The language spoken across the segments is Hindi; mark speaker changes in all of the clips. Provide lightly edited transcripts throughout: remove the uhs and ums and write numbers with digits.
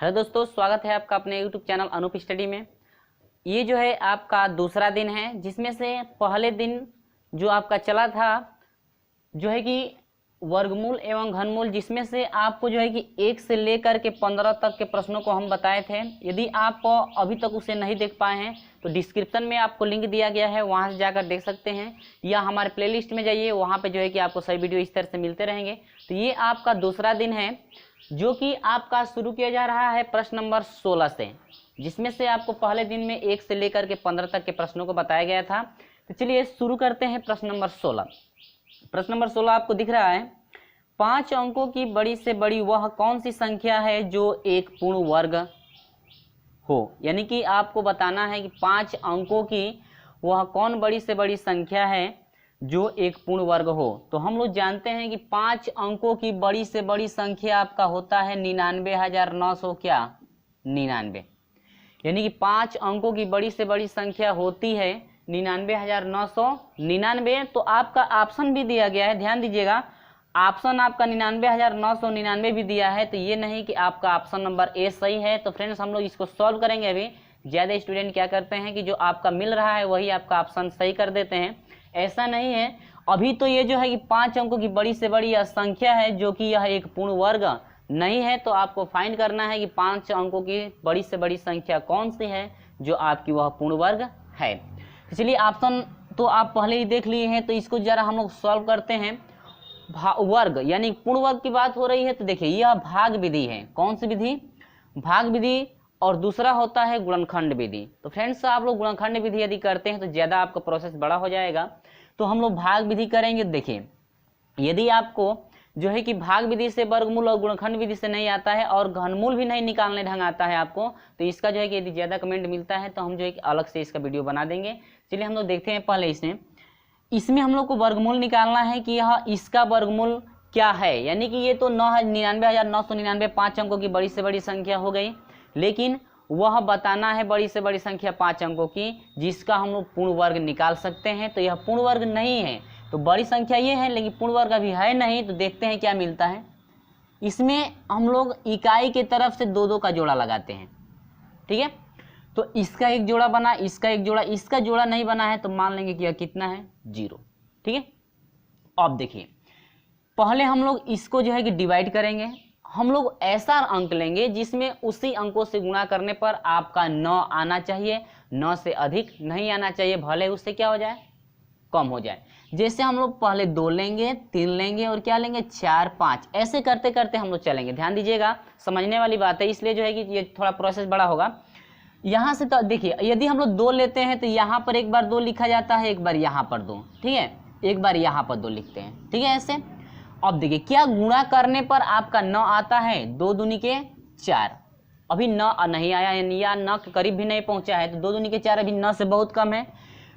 Speaker 1: हेलो दोस्तों, स्वागत है आपका अपने यूट्यूब चैनल अनूप स्टडी में। ये जो है आपका दूसरा दिन है, जिसमें से पहले दिन जो आपका चला था जो है कि वर्गमूल एवं घनमूल, जिसमें से आपको जो है कि 1 से लेकर के 15 तक के प्रश्नों को हम बताए थे। यदि आप अभी तक उसे नहीं देख पाए हैं तो डिस्क्रिप्शन में आपको लिंक दिया गया है, वहां से जाकर देख सकते हैं, या हमारे प्लेलिस्ट में जाइए, वहां पे जो है कि आपको सही वीडियो इस तरह से मिलते रहेंगे। तो ये आपका दूसरा दिन है जो कि आपका शुरू किया जा रहा है प्रश्न नंबर 16 से, जिसमें से आपको पहले दिन में 1 से लेकर के 15 तक के प्रश्नों को बताया गया था। तो चलिए शुरू करते हैं प्रश्न नंबर 16। प्रश्न नंबर 16 आपको दिख रहा है, 5 अंकों की बड़ी से बड़ी वह कौन सी संख्या है जो एक पूर्ण वर्ग हो। यानी कि आपको बताना है कि 5 अंकों की वह कौन बड़ी से बड़ी संख्या है जो एक पूर्ण वर्ग हो। तो हम लोग जानते हैं कि 5 अंकों की बड़ी से बड़ी संख्या आपका होता है 99,900 क्या 99। यानी कि 5 अंकों की बड़ी से बड़ी संख्या होती है 99,999। तो आपका ऑप्शन भी दिया गया है, ध्यान दीजिएगा, ऑप्शन आपका 99,999 भी दिया है। तो ये नहीं कि आपका ऑप्शन नंबर ए सही है। तो फ्रेंड्स, हम लोग इसको सॉल्व करेंगे। अभी ज़्यादा स्टूडेंट क्या करते हैं कि जो आपका मिल रहा है वही आपका ऑप्शन सही कर देते हैं। ऐसा नहीं है। अभी तो ये जो है कि 5 अंकों की बड़ी से बड़ी संख्या है जो कि यह एक पूर्ण वर्ग नहीं है। तो आपको फाइंड करना है कि 5 अंकों की बड़ी से बड़ी संख्या कौन सी है जो आपकी वह पूर्ण वर्ग है। इसलिए ऑप्शन तो आप पहले ही देख लिए हैं, तो इसको जरा हम लोग सॉल्व करते हैं। वर्ग यानी पूर्ण वर्ग की बात हो रही है, तो देखिए यह भाग विधि है। कौन सी विधि? भाग विधि। और दूसरा होता है गुणनखंड विधि। तो फ्रेंड्स, आप लोग गुणनखंड विधि यदि करते हैं तो ज़्यादा आपका प्रोसेस बड़ा हो जाएगा। तो हम लोग भाग विधि करेंगे। देखिए, यदि आपको जो है कि भाग विधि से वर्गमूल और गुणनखंड विधि से नहीं आता है और घनमूल भी नहीं निकालने ढंग आता है आपको, तो इसका जो है कि यदि ज़्यादा कमेंट मिलता है तो हम जो है कि अलग से इसका वीडियो बना देंगे। चलिए हम लोग देखते हैं। पहले इसमें हम लोग को वर्गमूल निकालना है कि यह इसका वर्गमूल क्या है। यानी कि ये तो 99,999 5 अंकों की बड़ी से बड़ी संख्या हो गई, लेकिन वह बताना है बड़ी से बड़ी संख्या 5 अंकों की जिसका हम लोग पूर्ण वर्ग निकाल सकते हैं। तो यह पूर्ण वर्ग नहीं है, तो बड़ी संख्या ये है लेकिन पूर्ण वर्ग अभी है नहीं। तो देखते हैं क्या मिलता है। इसमें हम लोग इकाई के तरफ से 2-2 का जोड़ा लगाते हैं, ठीक है। तो इसका एक जोड़ा बना, इसका एक जोड़ा, इसका जोड़ा नहीं बना है, तो मान लेंगे कि यह कितना है 0, ठीक है। अब देखिए, पहले हम लोग इसको जो है कि डिवाइड करेंगे। हम लोग ऐसा अंक लेंगे जिसमें उसी अंकों से गुणा करने पर आपका 9 आना चाहिए, 9 से अधिक नहीं आना चाहिए, भले उससे क्या हो जाए, कम हो जाए। जैसे हम लोग पहले 2 लेंगे, 3 लेंगे और क्या लेंगे 4, 5, ऐसे करते करते हम लोग चलेंगे। ध्यान दीजिएगा, समझने वाली बात है, इसलिए जो है कि ये थोड़ा प्रोसेस बड़ा होगा। यहाँ से तो देखिए, यदि हम लोग 2 लेते हैं तो यहाँ पर एक बार 2 लिखा जाता है, एक बार यहाँ पर 2, ठीक है, एक बार यहाँ पर 2 लिखते हैं, ठीक है, ऐसे। अब देखिए क्या गुणा करने पर आपका 9 आता है, 2 दूनी के 4। अभी 9 नहीं आया है या 9 के करीब भी नहीं पहुंचा है, तो 2 दूनी के 4 अभी 9 से बहुत कम है।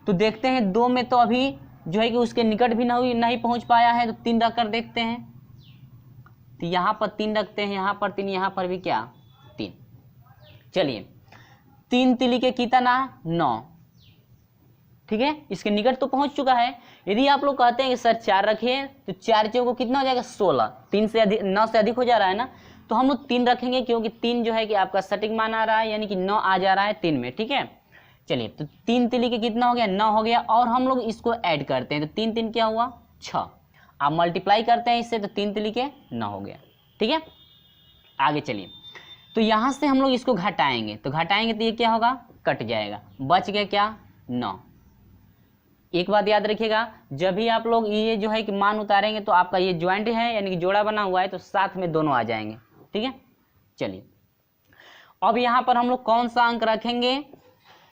Speaker 1: तो देखते हैं 2 में तो अभी जो है कि उसके निकट भी नहीं पहुंच पाया है, तो 3 रख कर देखते हैं। तो यहाँ पर 3 रखते हैं, यहाँ पर 3, यहाँ पर भी क्या 3। चलिए, 3 तिली के कितना 9, ठीक है, इसके निकट तो पहुंच चुका है। यदि आप लोग कहते हैं कि सर 4 रखिए, तो 4 चौको कितना हो जाएगा 16, 3 से अधिक, 9 से अधिक हो जा रहा है ना, तो हम लोग 3 रखेंगे क्योंकि 3 जो है कि आपका सटीक मान आ रहा है, यानी कि 9 आ जा रहा है 3 में, ठीक है। चलिए, तो 3 तिली के कितना हो गया 9 हो गया, और हम लोग इसको ऐड करते हैं, तो 3 3 क्या हुआ 6। आप मल्टीप्लाई करते हैं इससे, तो 3 तिली के 9 हो गया, ठीक है। आगे चलिए, तो यहाँ से हम लोग इसको घटाएंगे, तो घटाएंगे तो ये क्या होगा, कट जाएगा, बच गया क्या 9। एक बात याद रखिएगा, जब भी आप लोग ये जो है कि मान उतारेंगे तो आपका ये ज्वाइंट है, यानी कि जोड़ा बना हुआ है, तो साथ में दोनों आ जाएंगे, ठीक है। चलिए, अब यहाँ पर हम लोग कौन सा अंक रखेंगे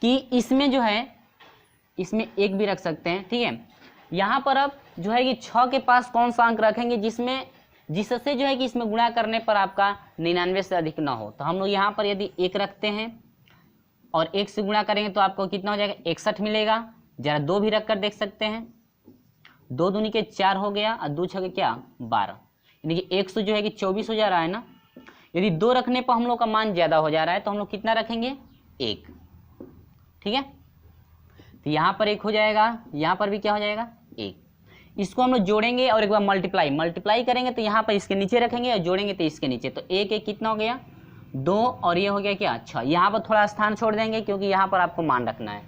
Speaker 1: कि इसमें जो है, इसमें 1 भी रख सकते हैं, ठीक है। यहाँ पर अब जो है कि 6 के पास कौन सा अंक रखेंगे जिससे जो है कि इसमें गुणा करने पर आपका 99 से अधिक ना हो। तो हम लोग यहाँ पर यदि 1 रखते हैं और 1 से गुणा करेंगे तो आपको कितना हो जाएगा 61 मिलेगा। जरा 2 भी रख कर देख सकते हैं, 2 दूनी के 4 हो गया और 2 छके क्या 12, यानी कि 100 जो है कि 24 हो जा रहा है ना। यदि 2 रखने पर हम लोग का मान ज़्यादा हो जा रहा है तो हम लोग कितना रखेंगे 1, ठीक है। तो यहाँ पर 1 हो जाएगा, यहाँ पर भी क्या हो जाएगा 1। इसको हम लोग जोड़ेंगे और एक बार मल्टीप्लाई करेंगे, तो यहाँ पर इसके नीचे रखेंगे और जोड़ेंगे तो इसके नीचे, तो 1 1 कितना हो गया 2 और ये हो गया क्या 6। यहाँ पर थोड़ा स्थान छोड़ देंगे क्योंकि यहाँ पर आपको मान रखना है।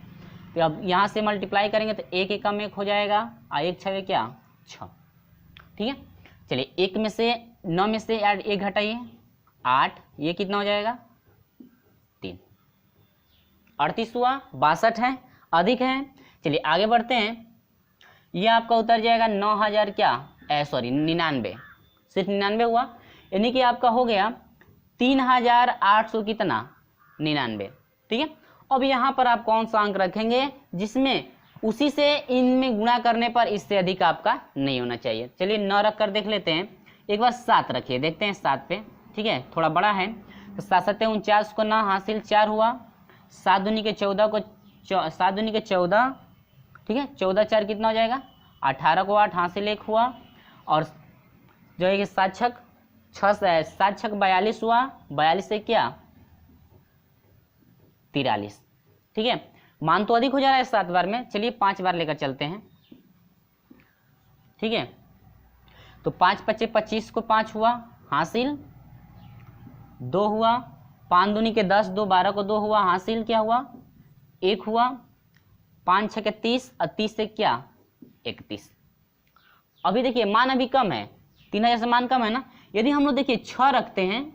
Speaker 1: तो अब यहाँ से मल्टीप्लाई करेंगे तो 1 एकम 1 हो जाएगा और 1 6 क्या 6। ठीक है, चलिए 1 में से 9 में से 1 घटाइए 8, ये कितना हो जाएगा 3। 38 हुआ, 62 है, अधिक है। चलिए आगे बढ़ते हैं, ये आपका उतर जाएगा 9000 क्या 99, सिर्फ 99 हुआ, यानी कि आपका हो गया 3800 कितना 99। ठीक है, अब यहाँ पर आप कौन सा अंक रखेंगे जिसमें उसी से इनमें गुणा करने पर इससे अधिक आपका नहीं होना चाहिए। चलिए 9 रख कर देख लेते हैं, एक बार 7 रखिए, देखते हैं 7 पे। ठीक है, थोड़ा बड़ा है तो 7 7 49 को 9 हासिल 4 हुआ, 7 दूनी के 14 को 7 दूनी के 14, ठीक है 14 4 कितना हो जाएगा 18 को 8 हासिल 1 हुआ, और जो है कि 7 छक 42 हुआ, 42 से क्या 43। ठीक है, मान तो अधिक हो जा रहा है 7 बार में, चलिए 5 बार लेकर चलते हैं। ठीक है, तो 5 5 25 को 5 हुआ हासिल 2 हुआ, 5 दूनी के 10 2 12 को 2 हुआ हासिल क्या हुआ 1 हुआ, 5 6 के 30 और 30 से क्या 31। अभी देखिए मान अभी कम है, 3000 से मान कम है ना। यदि हम लोग देखिए 6 रखते हैं,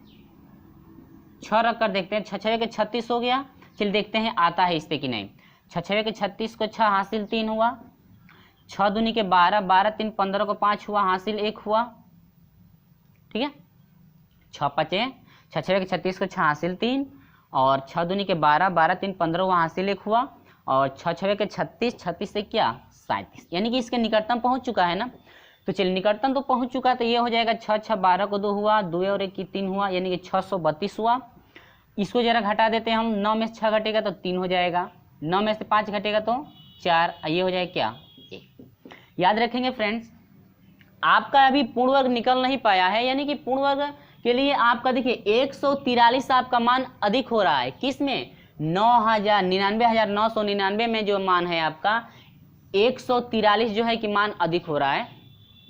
Speaker 1: 6 रख कर देखते हैं, 6 6 के 36 हो गया। चलिए देखते हैं आता है इस पे कि नहीं। 6 6 के 36 को 6 हासिल 3 हुआ, 6 दूनी के 12 12 3 15 को 5 हुआ हासिल 1 हुआ। ठीक है, 6 5 6 6 के 36 को 6 हासिल 3, और 6 दूनी के 12 12 3 15 हुआ हासिल 1 हुआ, और 6 6 के 36 36 से क्या 37, यानी कि इसके निकटतम पहुंच चुका है ना। तो चलिए निकटतम तो पहुंच चुका, तो ये हो जाएगा 6 6 12 को 2 हुआ, 2 और 1 की 3 हुआ, यानी कि 632 हुआ। इसको जरा घटा देते हैं हम, 9 में से 6 घटेगा तो 3 हो जाएगा, 9 में से 5 घटेगा तो 4, ये हो जाएगा क्या 1। याद रखेंगे फ्रेंड्स, आपका अभी पूर्ण वर्ग निकल नहीं पाया है, यानी कि पूर्ण वर्ग के लिए आपका देखिए 143 आपका मान अधिक हो रहा है। किस में 99,999 में जो मान है आपका 143 जो है कि मान अधिक हो रहा है।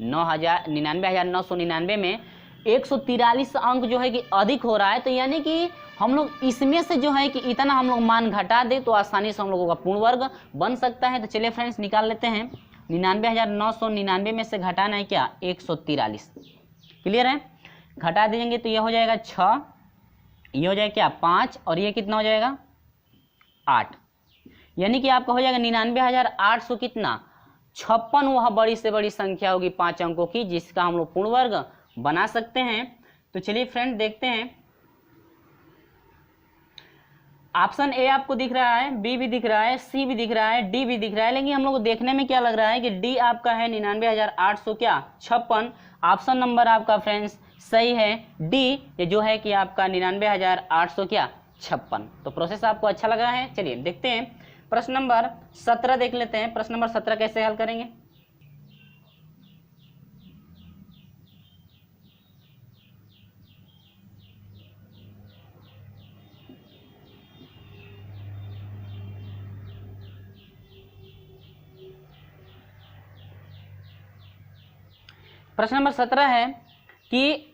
Speaker 1: 99,999 में 143 अंक जो है कि अधिक हो रहा है। तो यानी कि हम लोग इसमें से जो है कि इतना हम लोग मान घटा दे तो आसानी से हम लोगों का पूर्ण वर्ग बन सकता है। तो चलिए फ्रेंड्स निकाल लेते हैं, 99,999 में से घटाना है क्या 143। क्लियर है, घटा देंगे तो ये हो जाएगा 6, ये हो जाएगा क्या 5, और ये कितना हो जाएगा 8, यानी कि आपका हो जाएगा 99,800 कितना 56। वह बड़ी से बड़ी संख्या होगी 5 अंकों की जिसका हम लोग पूर्ण वर्ग बना सकते हैं। तो चलिए फ्रेंड देखते हैं, ऑप्शन ए आपको दिख रहा है, बी भी दिख रहा है, सी भी दिख रहा है, डी भी दिख रहा है, लेकिन हम लोग को देखने में क्या लग रहा है कि डी आपका है 99,800 क्या 56। ऑप्शन नंबर आपका फ्रेंड्स सही है, डी ये जो है कि आपका 99,800 क्या 56। तो प्रोसेस आपको अच्छा लग रहा है। चलिए देखते हैं प्रश्न नंबर 17 देख लेते हैं। प्रश्न नंबर 17 कैसे हल करेंगे। प्रश्न नंबर 17 है कि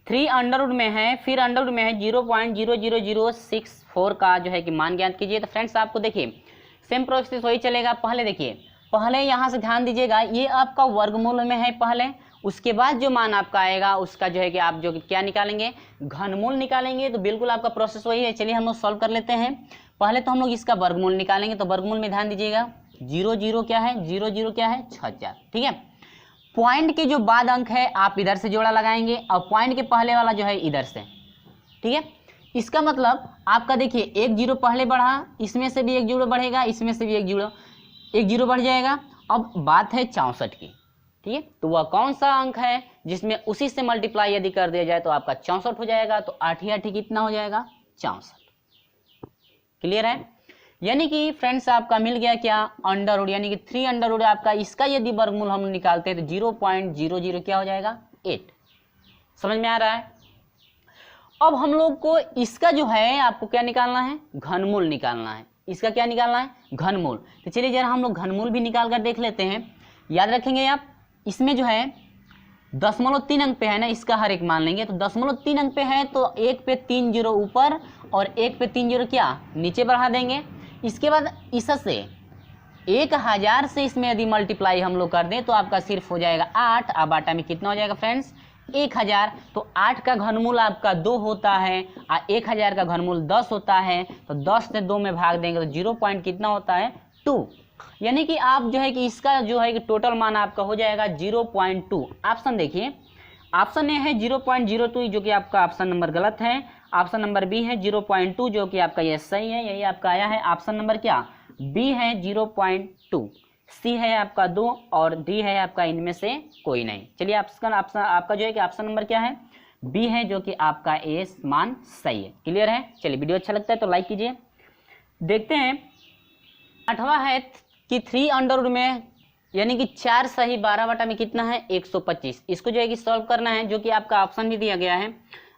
Speaker 1: 3 अंडर रूट में है, फिर अंडर रूट में है 0.00064 का जो है कि मान ज्ञात कीजिए। तो फ्रेंड्स आपको देखिए सेम प्रोसेस वही चलेगा। पहले देखिए, पहले यहाँ से ध्यान दीजिएगा, ये आपका वर्गमूल में है पहले, उसके बाद जो मान आपका आएगा उसका जो है कि आप जो क्या निकालेंगे घनमूल निकालेंगे। तो बिल्कुल आपका प्रोसेस वही है। चलिए हम लोग सॉल्व कर लेते हैं। पहले तो हम लोग इसका वर्गमूल निकालेंगे, तो वर्गमूल में ध्यान दीजिएगा 0 क्या है 0 क्या है 6000। ठीक है, पॉइंट के जो बाद अंक है आप इधर से जोड़ा लगाएंगे और पॉइंट के पहले वाला जो है इधर से। ठीक है, इसका मतलब आपका देखिए 1 0 पहले बढ़ा, इसमें से भी 1 0 बढ़ेगा, इसमें से भी 1 0 बढ़ जाएगा। अब बात है 64 की। ठीक है, तो वह कौन सा अंक है जिसमें उसी से मल्टीप्लाई यदि कर दिया जाए तो आपका 64 हो जाएगा। तो 8 8 कितना हो जाएगा 64। क्लियर है, यानी कि फ्रेंड्स आपका मिल गया क्या अंडर रूट, यानी कि 3 अंडर रूट आपका, इसका यदि वर्गमूल हम निकालते हैं तो 0.00 क्या हो जाएगा 8। समझ में आ रहा है। अब हम लोग को इसका जो है आपको क्या निकालना है घनमूल निकालना है। इसका क्या निकालना है घनमूल। तो चलिए जरा हम लोग घनमूल भी निकाल कर देख लेते हैं। याद रखेंगे आप, इसमें जो है 0.3 अंक पे है ना, इसका हर एक मान लेंगे। तो 0.3 अंक पे है तो 1 पे 3 जीरो ऊपर और 1 पे 3 जीरो क्या नीचे बढ़ा देंगे। इसके बाद इससे 1000 से इसमें यदि मल्टीप्लाई हम लोग कर दें तो आपका सिर्फ हो जाएगा 8। अब आटा में कितना हो जाएगा फ्रेंड्स 1000। तो 8 का घनमूल आपका 2 होता है और 1000 का घनमूल 10 होता है। तो 10 से 2 में भाग देंगे तो 0 पॉइंट कितना होता है 2। यानी कि आप जो है कि इसका जो है कि टोटल मान आपका हो जाएगा 0.2। ऑप्शन देखिए, ऑप्शन ए है 0.02 जो कि आपका ऑप्शन नंबर गलत है। ऑप्शन नंबर बी है 0.2 जो कि आपका ये सही है, यही आपका आया है। ऑप्शन नंबर क्या बी है 0.2, सी है आपका 2 और डी है आपका इनमें से कोई नहीं। चलिए आपका जो है कि ऑप्शन नंबर क्या है बी है जो कि आपका ए मान सही है। क्लियर है। चलिए वीडियो अच्छा लगता है तो लाइक कीजिए। देखते हैं 8वां है कि 3 अंडर रूट में यानी कि 4 सही 12 बटा में कितना है 125। इसको जो है कि सॉल्व करना है जो कि आपका ऑप्शन भी दिया गया है।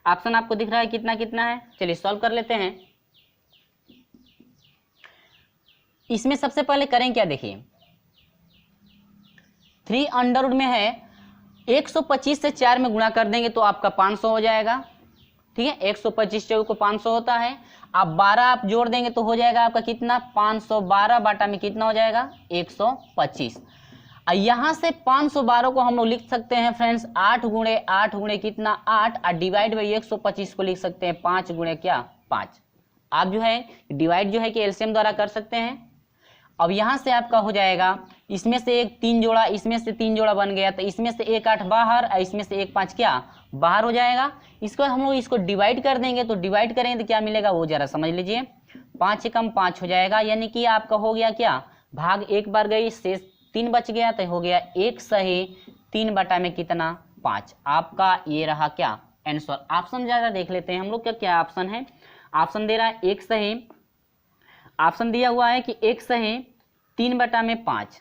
Speaker 1: ऑप्शन आपको दिख रहा है कितना कितना है। चलिए सॉल्व कर लेते हैं। इसमें सबसे पहले करें क्या देखिए 3 अंडर रूट में है 125 से 4 में गुणा कर देंगे तो आपका 500 हो जाएगा। ठीक है 125 चौक को 500 होता है। आप 12 आप जोड़ देंगे तो हो जाएगा आपका कितना 512 बाटा में कितना हो जाएगा 125। यहां से 512 को हम लोग लिख सकते हैं फ्रेंड्स 8 गुणे कितना 8 और डिवाइड बाई 125 को लिख सकते हैं 5 गुणे क्या 5। आप जो है डिवाइड जो है कि एलसीएम द्वारा कर सकते हैं। अब यहां से आपका हो जाएगा इसमें से एक 3 जोड़ा इसमें से 3 जोड़ा बन गया तो इसमें से 1 8 बाहर और इसमें से 1 5 क्या बाहर हो जाएगा। इसको हम लोग इसको डिवाइड कर देंगे तो डिवाइड करेंगे तो क्या मिलेगा वो जरा समझ लीजिए 5 एकम 5 हो जाएगा। यानी कि आपका हो गया क्या भाग 1 बार गई शेष 3 बच गया तो हो गया 1 सही 3 बटा में कितना 5। आपका ये रहा क्या आंसर। ऑप्शन ज्यादा देख लेते हैं हम लोग क्या ऑप्शन है। ऑप्शन दे रहा है 1 सही, ऑप्शन दिया हुआ है कि 1 सही 3 बटा में 5।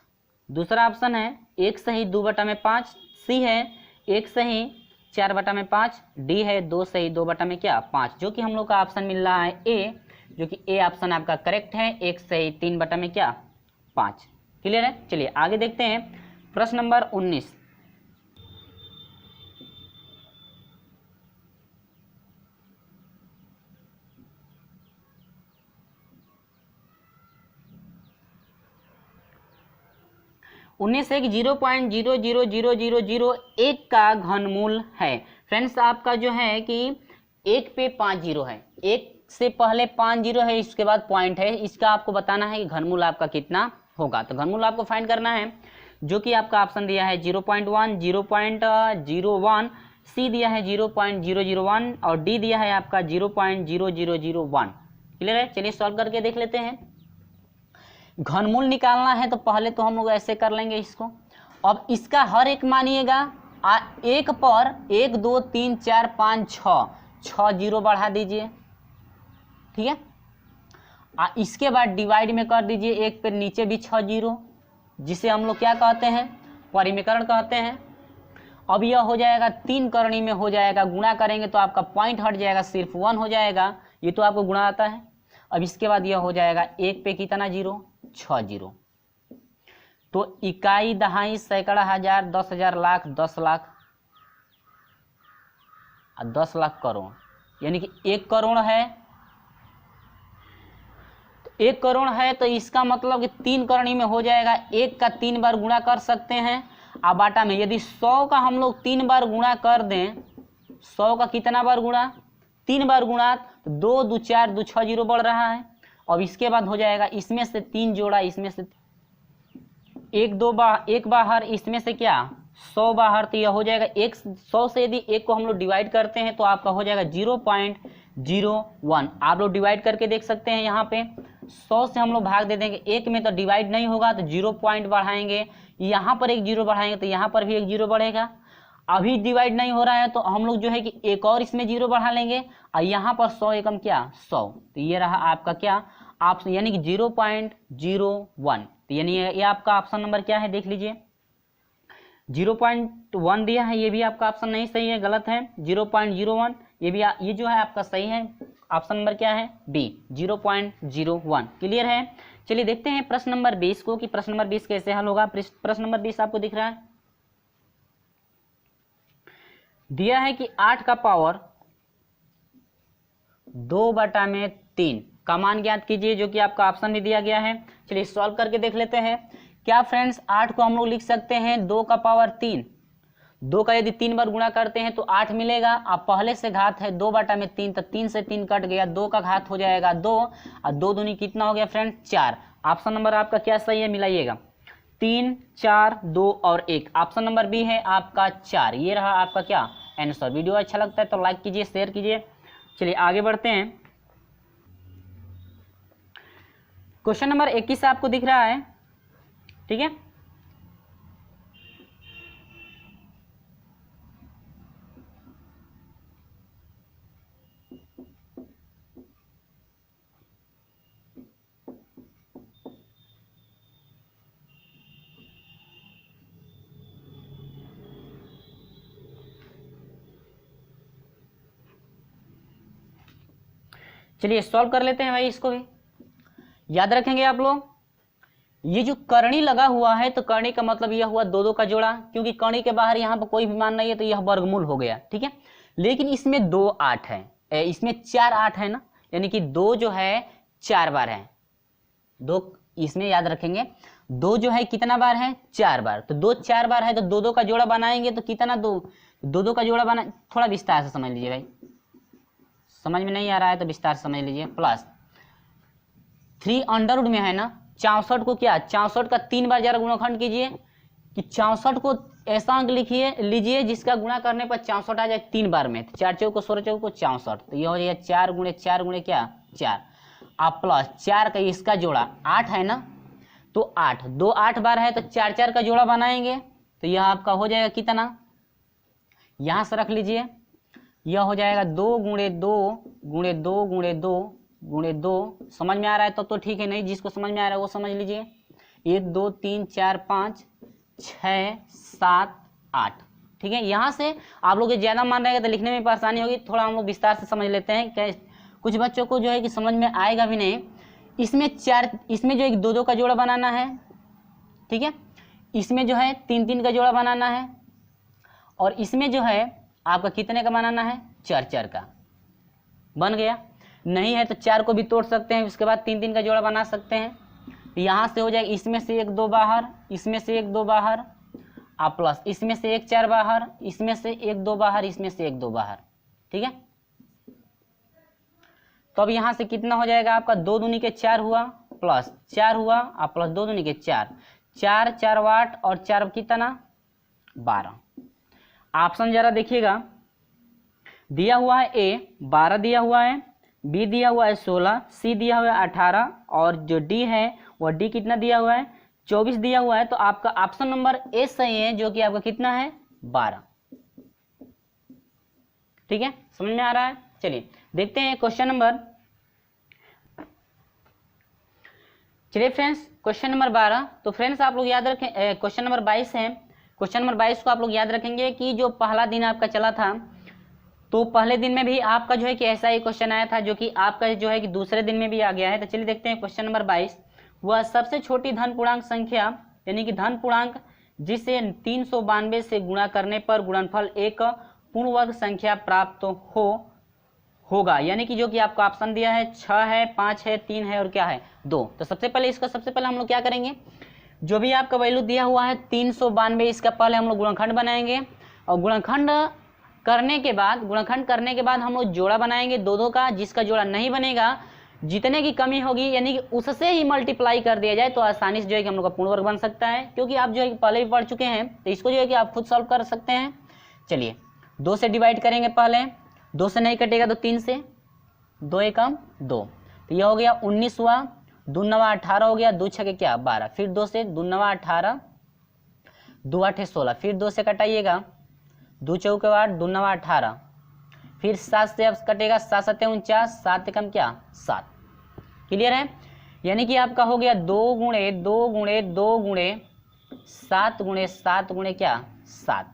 Speaker 1: दूसरा ऑप्शन है 1 सही 2 बटा में 5। सी है 1 सही 4 बटा में 5। डी है 2 सही 2 बटा में क्या 5 जो कि हम लोग का ऑप्शन मिल रहा है ए जो कि ए ऑप्शन आपका करेक्ट है 1 सही 3 बटा में क्या 5। क्लियर है। चलिए आगे देखते हैं प्रश्न नंबर 19। उन्नीस एक 0.0000001 का घनमूल है। फ्रेंड्स आपका जो है कि 1 पे 5 जीरो है, 1 से पहले 5 जीरो है इसके बाद पॉइंट है। इसका आपको बताना है कि घनमूल आपका कितना होगा। तो घनमूल आपको फाइंड करना है जो कि आपका ऑप्शन दिया है 0.1 0.01, सी दिया है 0.001 और डी दिया है आपका 0.0001। क्लियर है। चलिए सॉल्व करके देख लेते हैं। घनमूल निकालना है तो पहले तो हम लोग ऐसे कर लेंगे इसको। अब इसका हर एक मानिएगा 1 पर 1 2 3 4 5 6 जीरो बढ़ा दीजिए। ठीक है। इसके बाद डिवाइड में कर दीजिए 1 पे नीचे भी 6 जीरो जिसे हम लोग क्या कहते हैं परिमीकरण कहते हैं। अब यह हो जाएगा 3 करणी में हो जाएगा, गुणा करेंगे तो आपका पॉइंट हट जाएगा सिर्फ 1 हो जाएगा। ये तो आपको गुणा आता है। अब इसके बाद यह हो जाएगा 1 पे कितना जीरो 6 जीरो। तो इकाई दहाई सैकड़ा हजार 10,000 लाख 10 लाख और 10 लाख करोड़ यानी कि 1 करोड़ है। तो 1 करोड़ है तो इसका मतलब कि 3 करणी में हो जाएगा। 1 का 3 बार गुणा कर सकते हैं। अब बाटा में यदि 100 का हम लोग 3 बार गुणा कर दें 100 का कितना बार गुणा 3 बार गुणा तो 2 2 4 2 6 जीरो बढ़ रहा है। अब इसके बाद हो जाएगा इसमें से 3 जोड़ा इसमें से 1 बाहर इसमें से क्या 100 बाहर तो यह हो जाएगा 100 से यदि 1 को हम लोग डिवाइड करते हैं तो आपका हो जाएगा 0.01। आप लोग डिवाइड करके देख सकते हैं। यहाँ पे 100 से हम लोग भाग दे देंगे 1 में तो डिवाइड नहीं होगा तो 0 पॉइंट बढ़ाएंगे। यहाँ पर 1 जीरो बढ़ाएंगे तो यहाँ पर भी 1 जीरो बढ़ेगा। अभी डिवाइड नहीं हो रहा है तो हम लोग जो है कि एक और इसमें जीरो बढ़ा लेंगे और यहाँ पर 100 एकम क्या 100। तो ये रहा आपका क्या ऑप्शन यानी कि 0.01। तो यानी ये आपका ऑप्शन नंबर क्या है देख लीजिए 0.1 दिया है। ये भी आपका ऑप्शन नहीं सही है गलत है 0.01। ये जो है आपका सही है। ऑप्शन नंबर क्या है बी 0.01। क्लियर है। चलिए देखते हैं प्रश्न नंबर 20 को कि प्रश्न नंबर 20 कैसे हल होगा। प्रश्न नंबर 20 आपको दिख रहा है। दिया है कि 8 का पावर 2/3 का मान ज्ञात कीजिए, जो कि आपका ऑप्शन भी दिया गया है। चलिए सॉल्व करके देख लेते हैं। क्या फ्रेंड्स 8 को हम लोग लिख सकते हैं 2 का पावर 3। 2 का यदि 3 बार गुणा करते हैं तो 8 मिलेगा। अब पहले से घात है 2/3, तो 3 से 3 कट गया, 2 का घात हो जाएगा 2 और 2 दूनी कितना हो गया फ्रेंड्स 4। ऑप्शन नंबर आपका क्या सही है, मिलाइएगा। 3, 4, 2 और 1। ऑप्शन नंबर बी है आपका 4। ये रहा आपका क्या आंसर। वीडियो अच्छा लगता है तो लाइक कीजिए, शेयर कीजिए। चलिए आगे बढ़ते हैं। क्वेश्चन नंबर 21 आपको दिख रहा है, ठीक है। चलिए सॉल्व कर लेते हैं भाई, इसको भी याद रखेंगे आप लोग। ये जो करणी लगा हुआ है तो करणी का मतलब यह हुआ 2 2 का जोड़ा, क्योंकि करणी के बाहर यहाँ पर कोई भी मान नहीं है तो यह वर्गमूल हो गया, ठीक है। लेकिन इसमें 2 8 है, इसमें 4 8 है ना, यानी कि 2 जो है 4 बार है। 2 इसमें याद रखेंगे, 2 जो है कितना बार है 4 बार। तो 2 4 बार है तो 2 2 का जोड़ा बनाएंगे तो कितना 2 2 का जोड़ा बना। थोड़ा विस्तार से समझ लीजिए भाई, समझ में नहीं आ रहा है तो विस्तार से समझ लीजिए। प्लस 3 अंडर में है ना, 64 को क्या 64 का 3 बार जरा गुणनखंड कीजिए कि 64 को ऐसा अंक लिखिए लीजिए जिसका गुणा करने पर 64 आ जाए 3 बार में। 4 चौक को 16 चौक को 64, तो ये हो जाएगा 4 गुणे 4 गुणे क्या 4। आप प्लस 4 का इसका जोड़ा 8 है ना, तो 8 2 8 बार है तो 4 4 का जोड़ा बनाएंगे तो यह आपका हो जाएगा कितना, यहां से रख लीजिए, यह हो जाएगा 2 गुणे 2 गुणे 2 गुणे 2 गुणे 2। समझ में आ रहा है तब तो ठीक है, नहीं जिसको समझ में आ रहा है वो समझ लीजिए। 1 2 3 4 5 6 7 8, ठीक है। यहाँ से आप लोग ज़्यादा मान रहेगा तो लिखने में परेशानी होगी, थोड़ा हम लोग विस्तार से समझ लेते हैं। क्या कुछ बच्चों को जो है कि समझ में आएगा भी नहीं। इसमें 4, इसमें जो एक 2 2 का जोड़ा बनाना है, ठीक है। इसमें जो है 3 3 का जोड़ा बनाना है, और इसमें जो है आपका कितने का बनाना है 4 4 का। बन गया, नहीं है तो 4 को भी तोड़ सकते हैं, उसके बाद 3 3 का जोड़ा बना सकते हैं। यहाँ से हो जाएगा इसमें से 1 2 बाहर, इसमें से 1 2 बाहर, आप प्लस इसमें से 1 4 बाहर, इसमें से 1 2 बाहर, इसमें से 1 2 बाहर, ठीक है। तो अब यहाँ से कितना हो जाएगा आपका 2 दूनी के 4 हुआ, प्लस 4 हुआ, आप प्लस 2 दूनी के 4, 4 4 8 और 4 कितना 12। ऑप्शन जरा देखिएगा, दिया हुआ है ए 12 दिया हुआ है, बी दिया हुआ है 16, सी दिया हुआ है 18 और जो डी है वह डी कितना दिया हुआ है 24 दिया हुआ है। तो आपका ऑप्शन नंबर ए सही है, जो कि आपका कितना है 12, ठीक है। समझ में आ रहा है। चलिए देखते हैं क्वेश्चन नंबर, चलिए फ्रेंड्स क्वेश्चन नंबर 12। तो फ्रेंड्स आप लोग याद रखें, क्वेश्चन नंबर 22 है। क्वेश्चन नंबर 22 को आप लोग याद रखेंगे कि जो पहला दिन आपका चला था तो पहले दिन में भी आपका जो है कि ऐसा ही क्वेश्चन आया था, जो कि आपका जो है कि दूसरे दिन में भी आ गया है। तो चलिए देखते हैं क्वेश्चन नंबर 22। वह सबसे छोटी धन पूर्णांक संख्या, यानी कि धन पूर्णांक जिसे 392 से गुणा करने पर गुणनफल एक पूर्ण वर्ग संख्या प्राप्त होगा, यानी कि जो कि आपको ऑप्शन दिया है 6 है 5 है 3 है और क्या है 2। तो सबसे पहले हम लोग क्या करेंगे, जो भी आपका वैल्यू दिया हुआ है 392, इसका पहले हम लोग गुणनखंड बनाएंगे, और गुणनखंड करने के बाद हम लोग जोड़ा बनाएंगे 2 2 का। जिसका जोड़ा नहीं बनेगा, जितने की कमी होगी यानी कि उससे ही मल्टीप्लाई कर दिया जाए तो आसानी से जो है कि हम लोग का पूर्ण वर्ग बन सकता है, क्योंकि आप जो है पहले भी पढ़ चुके हैं तो इसको जो है कि आप खुद सॉल्व कर सकते हैं। चलिए 2 से डिवाइड करेंगे, पहले 2 से नहीं कटेगा तो 3 से, 2 एकम 2, तो यह हो गया 19 हुआ, 2 9 18 हो गया, 2 6 क्या 12, फिर 2 से 2 9 18, 2 8 16, फिर 2 से कटाइएगा, 2 चौके 8, 2 9 18, फिर 7 से अब कटेगा, 7 7 49, 7 एकम क्या 7। क्लियर है। यानी कि आपका हो गया 2 गुणे 2 गुणे 2 गुणे 7 गुणे 7 गुणे क्या 7,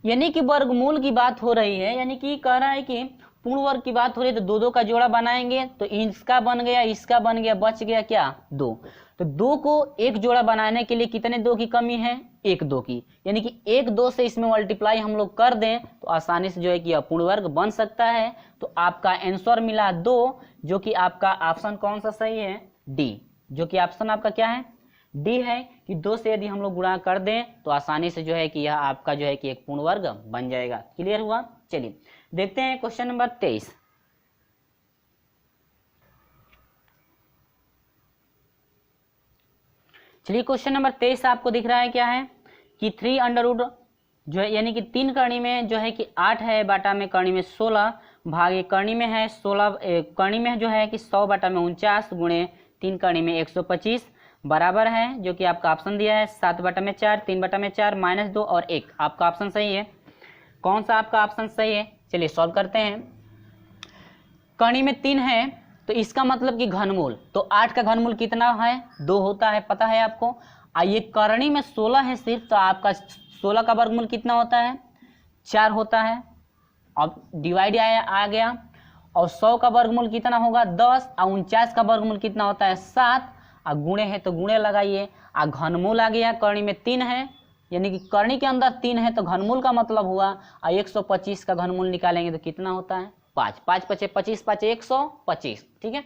Speaker 1: यानी कि वर्गमूल की बात हो रही है। यानी कि कह रहा है कि पूर्ण वर्ग की बात हो रही है तो दो दो का जोड़ा बनाएंगे, तो इसका बन गया, इसका बन गया, बच गया क्या, 2। तो 2 को एक जोड़ा बनाने के लिए कितने 2 की कमी है, 1 2 की, यानी कि 1 2 से इसमें मल्टीप्लाई हम लोग कर दें तो आसानी से जो है कि अपूर्ण वर्ग बन सकता है। तो आपका आंसर मिला 2, जो कि आपका ऑप्शन कौन सा सही है, डी, जो कि ऑप्शन आपका क्या है, डी है, कि 2 से यदि हम लोग गुणा कर दें तो आसानी से जो है कि यह आपका जो है कि एक पूर्ण वर्ग बन जाएगा। क्लियर हुआ। चलिए देखते हैं क्वेश्चन नंबर 23। चलिए क्वेश्चन नंबर 23 आपको दिख रहा है क्या है कि 3 अंडर रूट जो है यानी कि 3 करनी में जो है कि 8 है, बाटा में करनी में 16, भागे करनी में है 16, करनी में जो है कि 100 बाटा में 49 गुणे 3 करनी में 125 बराबर है, जो कि आपका ऑप्शन दिया है 7 बटा में 4, 3 बटा में 4, -2 और 1। आपका ऑप्शन सही है। कौन सा आपका ऑप्शन सही है, चलिए सॉल्व करते हैं। करनी में 3 है तो इसका मतलब कि घनमूल, तो 8 का घनमूल कितना है, 2 होता है, पता है आपको। आइए करनी में 16 है सिर्फ, तो आपका 16 का वर्गमूल कितना होता है, 4 होता है। अब डिवाइड आ गया, और 100 का वर्गमूल कितना होगा, 10, और 49 का वर्गमूल कितना होता है, 7, और गुणे है तो गुणे लगाइए, और घनमूल आ गया, करनी में 3 है, यानी कि करनी के अंदर 3 है तो घनमूल का मतलब हुआ, और 125 का घनमूल निकालेंगे तो कितना होता है, 5, 5 पचे 25, 5 125। ठीक है,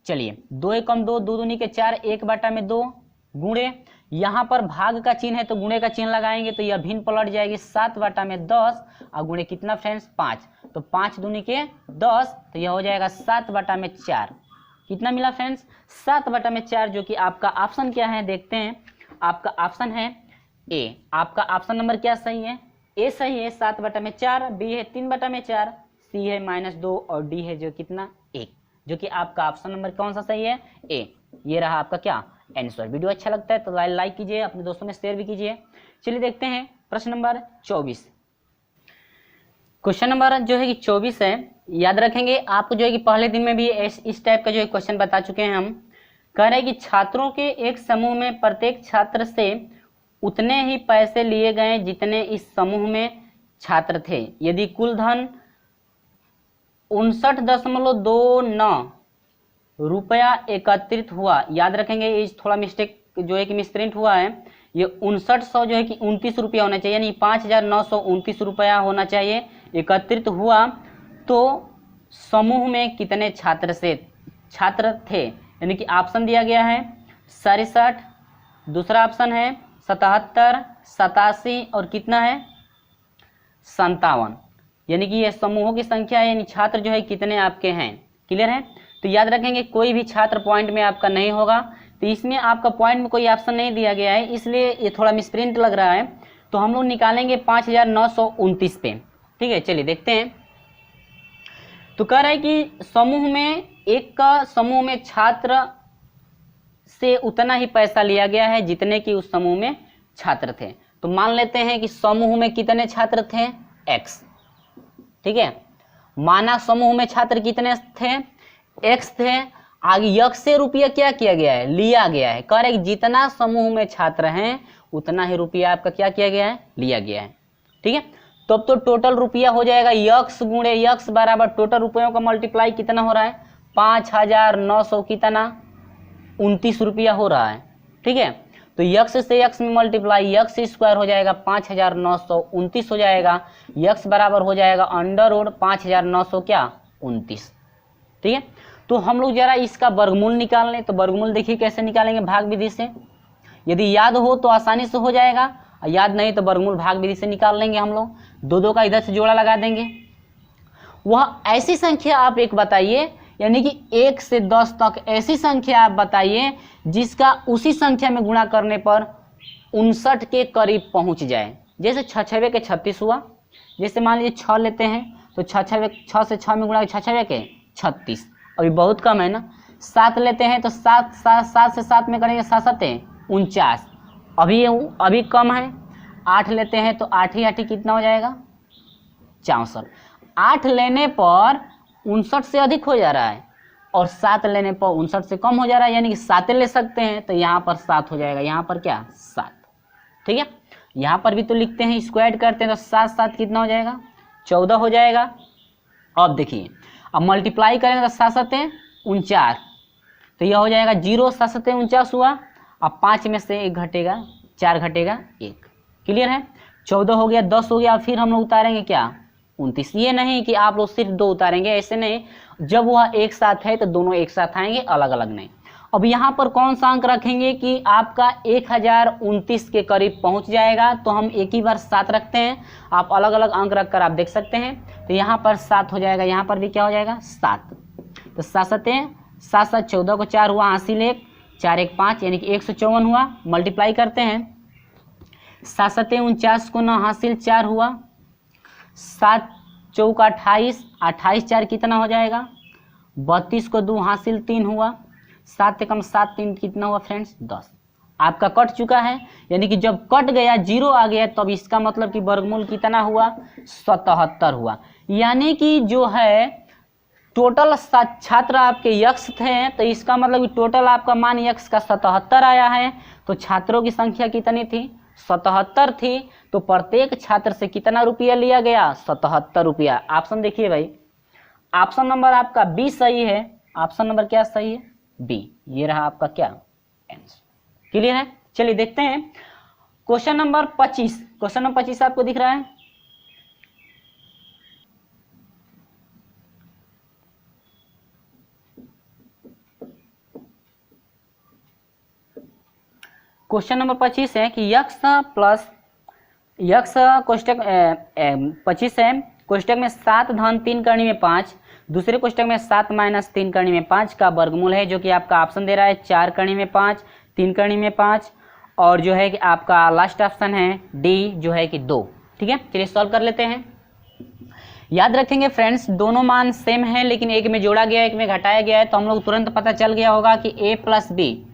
Speaker 1: चलिए 2 एक कम 2, 2 दूनी के 4, 1 बटा में 2 गुणे, यहाँ पर भाग का चिन्ह है तो गुणे का चिन्ह लगाएंगे तो यह भिन्न पलट जाएगी, 7 बटा में 10, और गुणे कितना फ्रेंड्स, 5, तो 5 दूनी के 10, तो यह हो जाएगा 7 बटा में 4। कितना मिला फ्रेंड्स, 7 बटा में 4, जो कि आपका ऑप्शन क्या है, देखते हैं। आपका ऑप्शन है ए। आपका ऑप्शन नंबर क्या सही है, ए सही है, 7 बटा में 4, बी है 3 बटा में 4, सी है -2 और डी है जो कितना 1, जो कि आपका ऑप्शन नंबर कौन सा सही है, ए। ये रहा आपका क्या आंसर। वीडियो अच्छा लगता है तो लाइक कीजिए, अपने दोस्तों में शेयर भी कीजिए। चलिए देखते हैं प्रश्न नंबर 24। क्वेश्चन नंबर जो है कि 24 है, याद रखेंगे आपको जो है कि पहले दिन में भी इस टाइप का जो है क्वेश्चन बता चुके हैं हम। कह रहे हैं कि छात्रों के एक समूह में प्रत्येक छात्र से उतने ही पैसे लिए गए जितने इस समूह में छात्र थे, यदि कुल धन 59.29 रुपया एकत्रित हुआ। याद रखेंगे ये थोड़ा मिस्टेक जो है कि मिसप्रिंट हुआ है, ये 5900 जो है कि 29 रुपया होना चाहिए, यानी 5929 रुपया होना चाहिए। एकत्रित हुआ तो समूह में कितने छात्र थे, यानी कि ऑप्शन दिया गया है 67, दूसरा ऑप्शन है 77, 87 और कितना है 57, यानी कि ये समूहों की संख्या है, यानी छात्र जो है कितने आपके हैं। क्लियर है। तो याद रखेंगे कोई भी छात्र पॉइंट में आपका नहीं होगा, तो इसमें आपका पॉइंट में कोई ऑप्शन नहीं दिया गया है, इसलिए ये थोड़ा मिसप्रिंट लग रहा है। तो हम लोग निकालेंगे 5929 पे। ठीक है, चलिए देखते हैं। तो कह रहा है कि समूह में समूह में छात्र से उतना ही पैसा लिया गया है जितने की उस समूह में छात्र थे। तो मान लेते हैं कि समूह में कितने छात्र थे, x। ठीक है, माना समूह में छात्र कितने थे, x थे। आगे x से रुपया क्या किया गया है, लिया गया है। कह रहे कि जितना समूह में छात्र हैं उतना ही रुपया आपका क्या किया गया है, लिया गया है। ठीक है, तो अब तो टोटल रुपया हो जाएगा x गुणे x बराबर टोटल रुपयों का मल्टीप्लाई कितना हो रहा है, 5900 कितना 29 रुपया हो रहा है। ठीक है, तो x से x में मल्टीप्लाई x स्क्वायर हो जाएगा 5929 हो जाएगा, x बराबर हो जाएगा अंडर रूट 5900 क्या 29। ठीक है, तो हम लोग जरा इसका वर्गमूल निकाल लें। तो वर्गमूल देखिए कैसे निकालेंगे, भाग विधि से। यदि याद हो तो आसानी से हो जाएगा, याद नहीं तो वर्गमूल भाग विधि से निकाल लेंगे हम लोग। 2 का इधर से जोड़ा लगा देंगे। वह ऐसी संख्या आप एक बताइए, यानी कि 1 से 10 तक ऐसी संख्या आप बताइए जिसका उसी संख्या में गुणा करने पर 59 के करीब पहुंच जाए। जैसे 6 के 36 हुआ, जैसे मान लीजिए 6 लेते हैं तो 6 से 6 में गुणा 6 के 36, अभी बहुत कम है ना। 7 लेते हैं तो 7 से 7 में करेंगे 7 7 49, अभी कम है। 8 लेते हैं तो 8 ही कितना हो जाएगा 64। 8 लेने पर 59 से अधिक हो जा रहा है, और 7 लेने पर 59 से कम हो जा रहा है, यानी कि 7 ले सकते हैं। तो यहाँ पर 7 हो जाएगा, यहाँ पर क्या 7। ठीक है, यहाँ पर भी तो लिखते हैं, स्क्वायर करते हैं तो 7 7 कितना हो जाएगा 14 हो जाएगा। अब देखिए, अब मल्टीप्लाई करेंगे तो 7 7 49, तो यह हो जाएगा 0, 7 7 49 हुआ। अब 5 में से 1 घटेगा, 4 घटेगा 1, क्लियर है। 14 हो गया, 10 हो गया, फिर हम लोग उतारेंगे क्या 29। ये नहीं कि आप लोग सिर्फ 2 उतारेंगे, ऐसे नहीं, जब वह एक साथ है तो दोनों एक साथ आएंगे, अलग अलग नहीं। अब यहाँ पर कौन सा अंक रखेंगे कि आपका 1029 के करीब पहुंच जाएगा, तो हम एक ही बार 7 रखते हैं। आप अलग अलग अंक रखकर आप देख सकते हैं, तो यहाँ पर 7 हो जाएगा, यहाँ पर भी क्या हो जाएगा 7। तो 7 7 7 7 14 को 4 हुआ, हासिल 1, 4 1 5, यानी कि 154 हुआ। मल्टीप्लाई करते हैं, 7 7 49 को 9 हासिल 4 हुआ, 7 चौका 28, 28 4 कितना हो जाएगा 32 को 2 हासिल 3 हुआ, 7 से कम 7 3 कितना हुआ फ्रेंड्स 10। आपका कट चुका है, यानी कि जब कट गया 0 आ गया तब इसका मतलब कि वर्गमूल कितना हुआ 77 हुआ। यानी कि जो है टोटल छात्र आपके यक्ष थे, तो इसका मतलब कि टोटल आपका मान यक्ष का 77 आया है। तो छात्रों की संख्या कितनी थी 77 थी, तो प्रत्येक छात्र से कितना रुपया लिया गया 77 रुपया। ऑप्शन देखिए भाई, ऑप्शन नंबर आपका बी सही है। ऑप्शन नंबर क्या सही है बी, ये रहा आपका क्या आंसर, क्लियर है। चलिए देखते हैं क्वेश्चन नंबर 25। क्वेश्चन नंबर 25 आपको दिख रहा है, क्वेश्चन नंबर 25 है कि यक्स प्लस यक्स कोष्टक 25 है, कोष्टक में 7 धन 3 करनी में 5, दूसरे कोष्टक में 7 माइनस 3 करनी में 5 का वर्गमूल है, जो कि आपका ऑप्शन दे रहा है 4 करनी में 5, 3 करनी में 5, और जो है कि आपका लास्ट ऑप्शन है डी जो है कि 2। ठीक है, चलिए सॉल्व कर लेते हैं। याद रखेंगे फ्रेंड्स, दोनों मान सेम है, लेकिन एक में जोड़ा गया है, एक में घटाया गया है, तो हम लोग तुरंत पता चल गया होगा कि a प्लस बी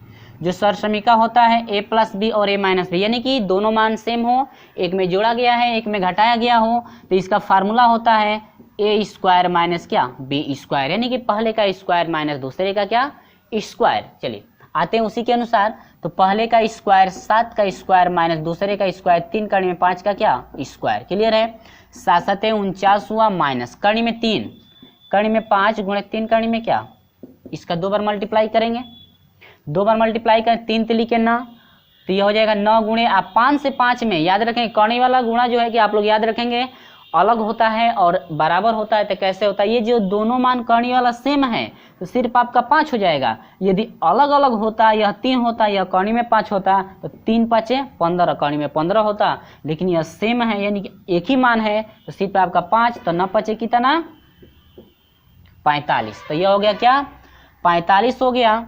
Speaker 1: जो सरसमीका होता है a प्लस बी और a माइनस बी, यानी कि दोनों मान सेम हो, एक में जोड़ा गया है एक में घटाया गया हो, तो इसका फार्मूला होता है a स्क्वायर माइनस क्या b स्क्वायर, यानी कि पहले का स्क्वायर माइनस दूसरे का क्या स्क्वायर। चलिए आते हैं उसी के अनुसार, तो पहले का स्क्वायर 7 का स्क्वायर माइनस दूसरे का स्क्वायर 3 करनी में 5 का क्या स्क्वायर, क्लियर है। 7 7 49 हुआ, माइनस करनी में 3 करनी में 5 गुणे 3 करनी में क्या, इसका 2 बार मल्टीप्लाई करेंगे, 2 बार मल्टीप्लाई करें 3 तिली के 9, तो ये हो जाएगा 9 गुणे आप 5 से 5 में याद रखेंगे, करनी वाला गुणा जो है कि आप लोग याद रखेंगे अलग होता है और बराबर होता है। तो कैसे होता है, ये जो दोनों मान करनी वाला सेम है तो सिर्फ आपका 5 हो जाएगा, यदि अलग अलग होता यह 3 होता, यह करनी में 5 होता, तो 3 5 15 करनी में 15 होता, लेकिन यह सेम है यानी कि एक ही मान है, तो सिर्फ आपका 5, तो 9 5 कितना 45, तो यह हो गया क्या 45 हो गया।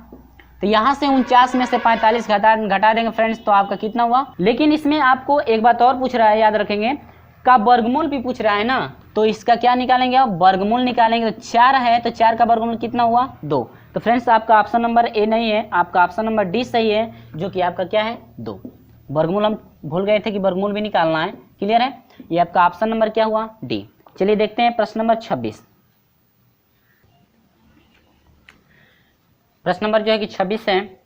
Speaker 1: तो यहाँ से 49 में से 45 घटा देंगे फ्रेंड्स, तो आपका कितना हुआ। लेकिन इसमें आपको एक बात और पूछ रहा है, याद रखेंगे का वर्गमूल भी पूछ रहा है ना, तो इसका क्या निकालेंगे आप वर्गमूल निकालेंगे, तो 4 है तो 4 का वर्गमूल कितना हुआ 2। तो फ्रेंड्स आपका ऑप्शन नंबर ए नहीं है, आपका ऑप्शन नंबर डी सही है, जो कि आपका क्या है 2। वर्गमूल हम भूल गए थे कि वर्गमूल भी निकालना है, क्लियर है। ये आपका ऑप्शन नंबर क्या हुआ डी। चलिए देखते हैं प्रश्न नंबर 26। प्रश्न नंबर जो है कि 26 है,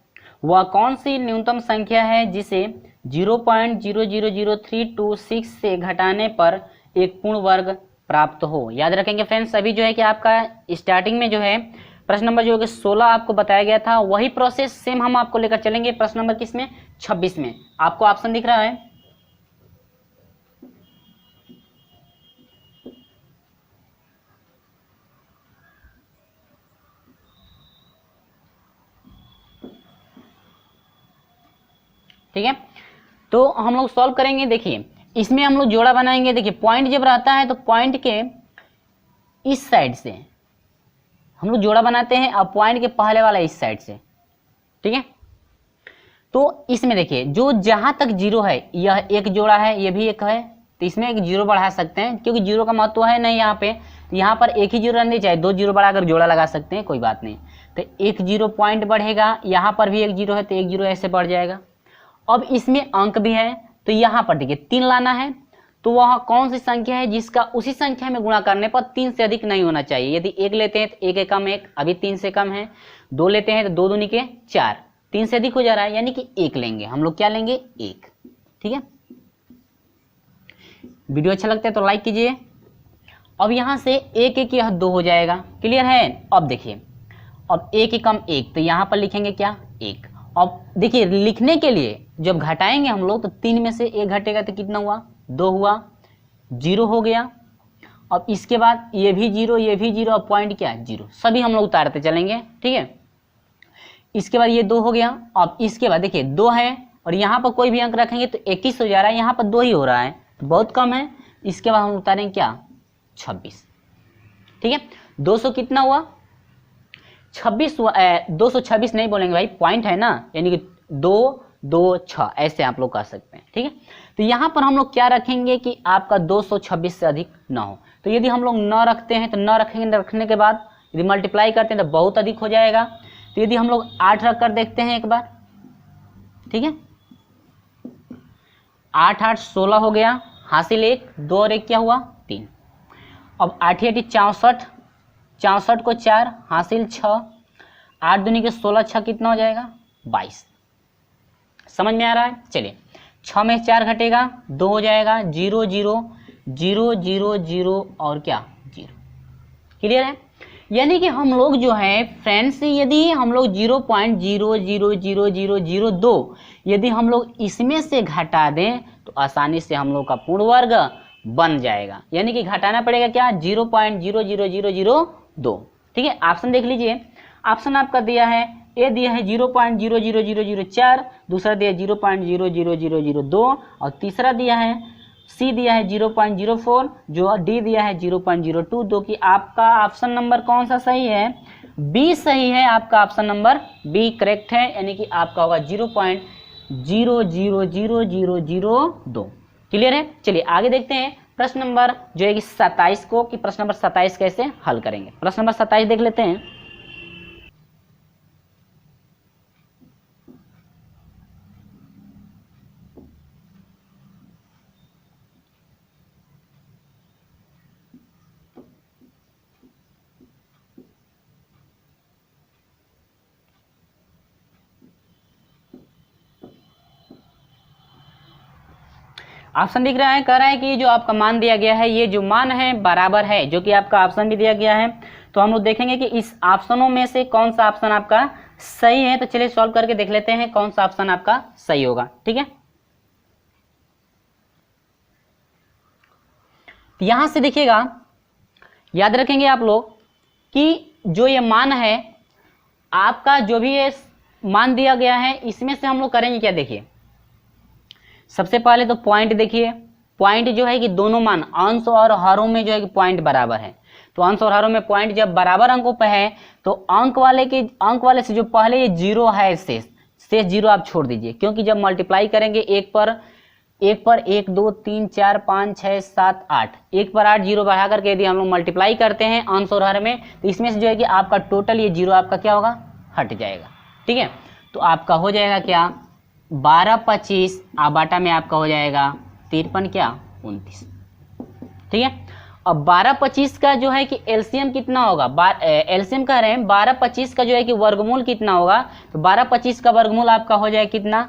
Speaker 1: वह कौन सी न्यूनतम संख्या है जिसे 0.00032 से घटाने पर एक पूर्ण वर्ग प्राप्त हो। याद रखेंगे फ्रेंड्स, अभी जो है कि आपका स्टार्टिंग में जो है प्रश्न नंबर जो है कि 16 आपको बताया गया था, वही प्रोसेस सेम हम आपको लेकर चलेंगे प्रश्न नंबर किसमें 26 में। आपको ऑप्शन दिख रहा है, ठीक है। तो हम लोग सॉल्व करेंगे, देखिए इसमें हम लोग जोड़ा बनाएंगे। देखिए पॉइंट जब रहता है तो पॉइंट के इस साइड से हम लोग जोड़ा बनाते हैं और पॉइंट के पहले वाला इस साइड से, ठीक है। तो इसमें देखिए जो जहां तक 0 है यह एक जोड़ा है, यह भी एक है, तो इसमें एक 0 बढ़ा सकते हैं, क्योंकि 0 का महत्व है नहीं यहाँ पे, तो यहाँ पर एक ही 0 रहने चाहिए, 2 0 बढ़ाकर जोड़ा लगा सकते हैं, कोई बात नहीं। तो एक 0 पॉइंट बढ़ेगा, यहाँ पर भी एक 0 है तो एक 0 ऐसे बढ़ जाएगा। अब इसमें अंक भी है, तो यहाँ पर देखिए 3 लाना है, तो वह कौन सी संख्या है जिसका उसी संख्या में गुणा करने पर 3 से अधिक नहीं होना चाहिए। यदि 1 लेते हैं तो 1 एक कम 1, अभी 3 से कम है, 2 लेते हैं तो 2 दूनी के 4, 3 से अधिक हो जा रहा है, यानी कि 1 लेंगे हम लोग, क्या लेंगे 1, ठीक है। वीडियो अच्छा लगता है तो लाइक कीजिए अब यहाँ से एक एक यह 2 हो जाएगा, क्लियर है। अब देखिए, अब एक एकम एक, तो यहाँ पर लिखेंगे क्या 1। अब देखिए लिखने के लिए जब घटाएंगे हम लोग तो 3 में से 1 घटेगा तो कितना हुआ 2 हुआ, 0 हो गया। अब इसके बाद ये भी 0, ये भी 0, अब पॉइंट क्या है 0, सभी हम लोग उतारते चलेंगे, ठीक है। इसके बाद ये 2 हो गया। अब इसके बाद देखिए 2 है और यहाँ पर कोई भी अंक रखेंगे तो 21 हो जा रहा है, यहाँ पर 2 ही हो रहा है तो बहुत कम है। इसके बाद हम उतारेंगे क्या 26, ठीक है। 200 कितना हुआ 26 हुआ, 226 नहीं बोलेंगे भाई, पॉइंट है ना, यानी कि 2 2 6 ऐसे आप लोग कर सकते हैं, ठीक है। तो यहाँ पर हम लोग क्या रखेंगे कि आपका 226 से अधिक ना हो। तो यदि हम लोग न रखते हैं तो न रखेंगे, रखने के बाद यदि मल्टीप्लाई करते हैं तो बहुत अधिक हो जाएगा। तो यदि हम लोग 8 रख कर देखते हैं एक बार, ठीक है, 8 8 16 हो गया, हासिल 1, 2 और 1 क्या हुआ 3। अब 8 8 64, 64 को 4 हासिल 6, 8 दूनी के 16, 6 कितना हो जाएगा 22। समझ में आ रहा है। चलिए 6 में 4 घटेगा 2 हो जाएगा, 0 0 0 0 0 और क्या 0, क्लियर है। यानी कि हम लोग जो है फ्रेंड्स, यदि हम लोग 0.0000002 यदि हम लोग इसमें से घटा दें तो आसानी से हम लोग का पूर्ण वर्ग बन जाएगा। यानी कि घटाना पड़ेगा क्या 0.00002, ठीक है। ऑप्शन देख लीजिए, ऑप्शन आपका दिया है, ए दिया है 0.00004, दूसरा दिया है 0.00002 और तीसरा दिया है सी दिया है 0.04, जो डी दिया है 0.02। तो कि आपका ऑप्शन नंबर कौन सा सही है, बी सही है, आपका ऑप्शन नंबर बी करेक्ट है, यानी कि आपका होगा 0.0000002, क्लियर है। चलिए आगे देखते हैं प्रश्न नंबर जो है कि 27 को, कि प्रश्न नंबर 27 कैसे हल करेंगे। प्रश्न नंबर 27 देख लेते हैं। ऑप्शन दिख रहा है, कह रहा है कि जो आपका मान दिया गया है ये जो मान है बराबर है, जो कि आपका ऑप्शन भी दिया गया है। तो हम लोग देखेंगे कि इस ऑप्शनों में से कौन सा ऑप्शन आपका सही है। तो चलिए सॉल्व करके देख लेते हैं कौन सा ऑप्शन आपका सही होगा, ठीक है। यहां से देखिएगा, याद रखेंगे आप लोग कि जो ये मान है आपका, जो भी ये मान दिया गया है, इसमें से हम लोग करेंगे क्या, देखिए सबसे पहले तो पॉइंट देखिए, पॉइंट जो है कि दोनों मान अंश और हरों में जो है कि पॉइंट बराबर है। तो अंश और हरों में पॉइंट जब बराबर अंकों पे है तो अंक वाले से जो पहले ये 0 है, शेष 0 आप छोड़ दीजिए, क्योंकि जब मल्टीप्लाई करेंगे एक पर 1 2 3 4 5 6 7 8, 1 पर 8 0 बढ़ा करके यदि हम लोग मल्टीप्लाई करते हैं अंश और हर में, तो इसमें से जो है कि आपका टोटल ये 0 आपका क्या होगा हट जाएगा, ठीक है। तो आपका हो जाएगा क्या 12 25 बाटा में आपका हो जाएगा 53 क्या 29, ठीक है। अब 12 25 का जो है कि एलसीएम कितना होगा, एलसीएम कह रहे हैं 12 25 का जो है कि वर्गमूल कितना होगा। तो 12 25 का वर्गमूल आपका हो जाएगा कितना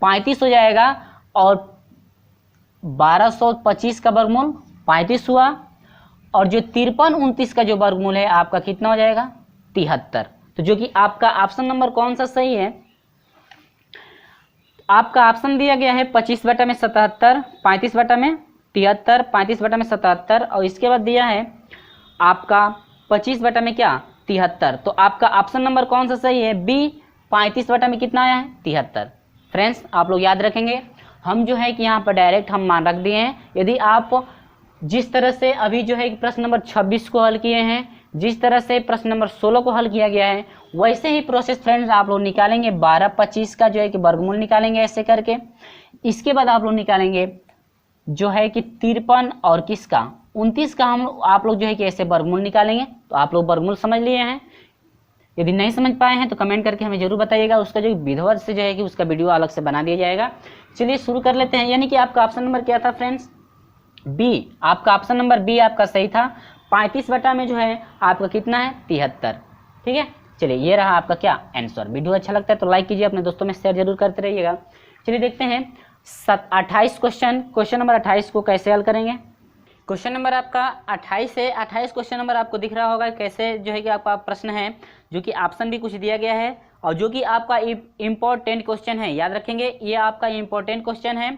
Speaker 1: 35 हो जाएगा, और 1225 का वर्गमूल 35 हुआ, और जो 53 29 का जो वर्गमूल है आपका कितना हो जाएगा 73। तो जो कि आपका ऑप्शन नंबर कौन सा सही है, आपका ऑप्शन दिया गया है 25 बटा में 77, 35 बटा में 73, 35 बटा में 77, और इसके बाद दिया है आपका 25 बटा में क्या 73। तो आपका ऑप्शन नंबर कौन सा सही है, बी 35 बटा में कितना आया है 73। फ्रेंड्स आप लोग याद रखेंगे, हम जो है कि यहाँ पर डायरेक्ट हम मान रख दिए हैं। यदि आप जिस तरह से अभी जो है कि प्रश्न नंबर 26 को हल किए हैं, जिस तरह से प्रश्न नंबर 16 को हल किया गया है, वैसे ही प्रोसेस फ्रेंड्स आप लोग निकालेंगे। 12 25 का जो है कि वर्गमूल निकालेंगे ऐसे करके, इसके बाद आप लोग निकालेंगे जो है कि 53 और किसका 29 का हम आप लोग जो है कि ऐसे वर्गमूल निकालेंगे। तो आप लोग वर्गमूल समझ लिए हैं, यदि नहीं समझ पाए हैं तो कमेंट करके हमें जरूर बताइएगा, उसका जो विधिवत से जो है कि उसका वीडियो अलग से बना दिया जाएगा। चलिए शुरू कर लेते हैं। यानी कि आपका ऑप्शन नंबर क्या था फ्रेंड्स, बी, आपका ऑप्शन नंबर बी आपका सही था। 35 बटा में जो है आपका कितना है 73, ठीक है। चलिए ये रहा आपका क्या आंसर। वीडियो अच्छा लगता है तो लाइक कीजिए, अपने दोस्तों में शेयर जरूर करते रहिएगा। चलिए देखते हैं 28 क्वेश्चन नंबर 28 को कैसे हल करेंगे। क्वेश्चन नंबर आपका 28 है। 28 क्वेश्चन नंबर आपको दिख रहा होगा कैसे जो है कि आपका प्रश्न है, जो कि ऑप्शन भी कुछ दिया गया है और जो कि आपका इम्पोर्टेंट क्वेश्चन है। याद रखेंगे ये आपका इम्पोर्टेंट क्वेश्चन है।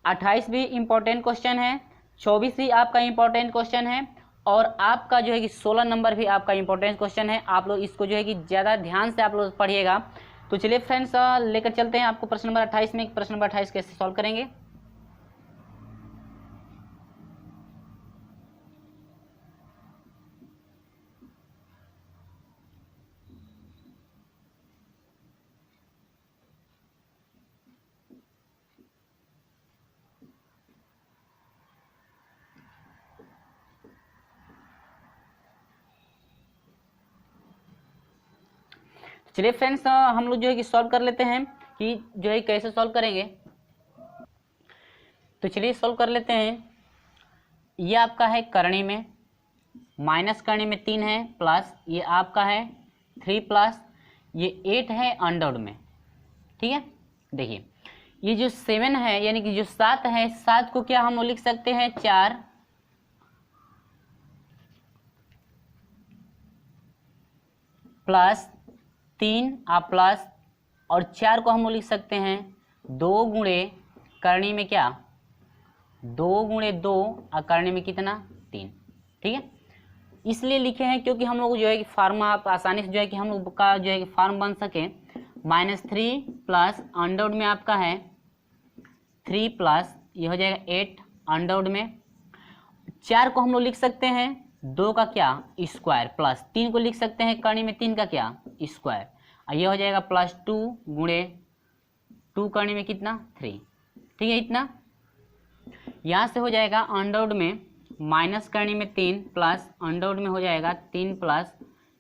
Speaker 1: 28 भी इम्पोर्टेंट क्वेश्चन है, 24 भी आपका इम्पोर्टेंट क्वेश्चन है और आपका जो है कि 16 नंबर भी आपका इम्पोर्टेंट क्वेश्चन है। आप लोग इसको जो है कि ज़्यादा ध्यान से आप लोग पढ़िएगा। तो चलिए फ्रेंड्स लेकर चलते हैं आपको प्रश्न नंबर 28 में। प्रश्न नंबर 28 कैसे सॉल्व करेंगे। चलिए फ्रेंड्स हम लोग जो है कि सॉल्व कर लेते हैं कि जो है कैसे सॉल्व करेंगे। तो चलिए सॉल्व कर लेते हैं। ये आपका है करणी में, माइनस करणी में 3 है, प्लस ये आपका है 3 प्लस ये 8 है अंडर में। ठीक है, देखिए ये जो 7 है यानी कि जो 7 है, 7 को क्या हम लोग लिख सकते हैं 4 प्लस 3 प्लस और 4 को हम लोग लिख सकते हैं 2 गुणे करणी में क्या 2 गुणे 2 और करणी में कितना 3। ठीक है, इसलिए लिखे हैं क्योंकि हम लोग जो है कि फार्मूला आप आसानी से जो है कि हम लोग का जो है कि फार्म बन सके। -3 प्लस अंडर में आपका है 3 प्लस ये हो जाएगा 8 अंडर में। 4 को हम लोग लिख सकते हैं 2 का क्या स्क्वायर, प्लस 3 को लिख सकते हैं करणी में 3 का क्या स्क्वायर, और ये हो जाएगा +2 गुणे 2 करणी में कितना 3। ठीक है, इतना यहाँ से हो जाएगा अंडर में माइनस करणी में 3 प्लस अंडर में हो जाएगा 3 प्लस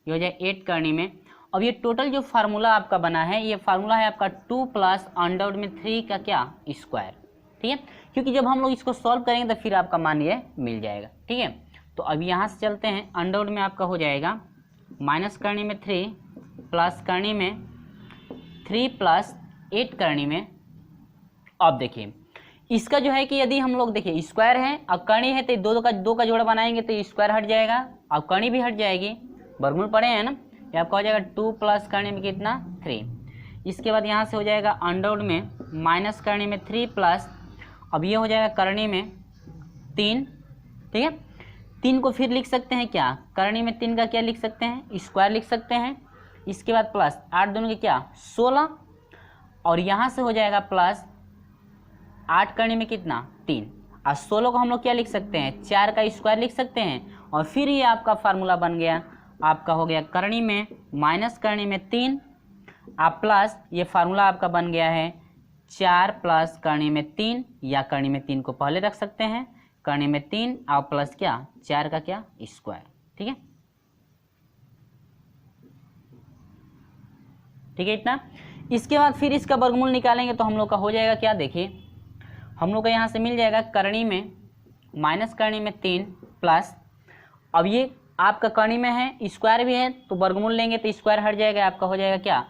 Speaker 1: ये हो जाएगा 8 करणी में। अब ये टोटल जो फार्मूला आपका बना है ये फार्मूला है आपका 2 प्लस अंडर में 3 का क्या स्क्वायर। ठीक है, क्योंकि जब हम लोग इसको सॉल्व करेंगे तो फिर आपका मान ये मिल जाएगा। ठीक है, तो अभी यहाँ से चलते हैं। अंडर में आपका हो जाएगा माइनस करणी में 3 प्लस करणी में 3 प्लस 8 करणी में। अब देखिए इसका जो है कि यदि हम लोग देखिए स्क्वायर है और करणी है तो दो का जोड़ा बनाएंगे तो स्क्वायर हट जाएगा और करणी भी हट जाएगी, वर्गमूल पड़े हैं ना। ये आपका हो जाएगा 2 प्लस करणी में कितना 3। इसके बाद यहाँ से हो जाएगा अंडर में माइनस करणी में 3 प्लस अब ये हो जाएगा करणी में 3। ठीक है, 3 को फिर लिख सकते हैं क्या करणी में 3 का क्या लिख सकते हैं स्क्वायर लिख सकते हैं। इसके बाद प्लस 8 दोनों के क्या 16 और यहाँ से हो जाएगा प्लस 8 करणी में कितना 3 और 16 को हम लोग क्या लिख सकते हैं 4 का स्क्वायर लिख सकते हैं। और फिर ये आपका फार्मूला बन गया, आपका हो गया करणी में माइनस करणी में 3 आप प्लस ये फार्मूला आपका बन गया है 4 प्लस करणी में 3 या करणी में 3 को पहले रख सकते हैं, करणी में 3 और प्लस क्या 4 का क्या स्क्वायर। ठीक है, ठीक है इतना। इसके बाद फिर इसका वर्गमूल निकालेंगे तो हम लोग का हो जाएगा क्या, देखिए हम लोग का यहाँ से मिल जाएगा करणी में माइनस करणी में 3 प्लस अब ये आपका करणी में है स्क्वायर भी है तो वर्गमूल लेंगे तो स्क्वायर हट जाएगा, आपका हो जाएगा क्या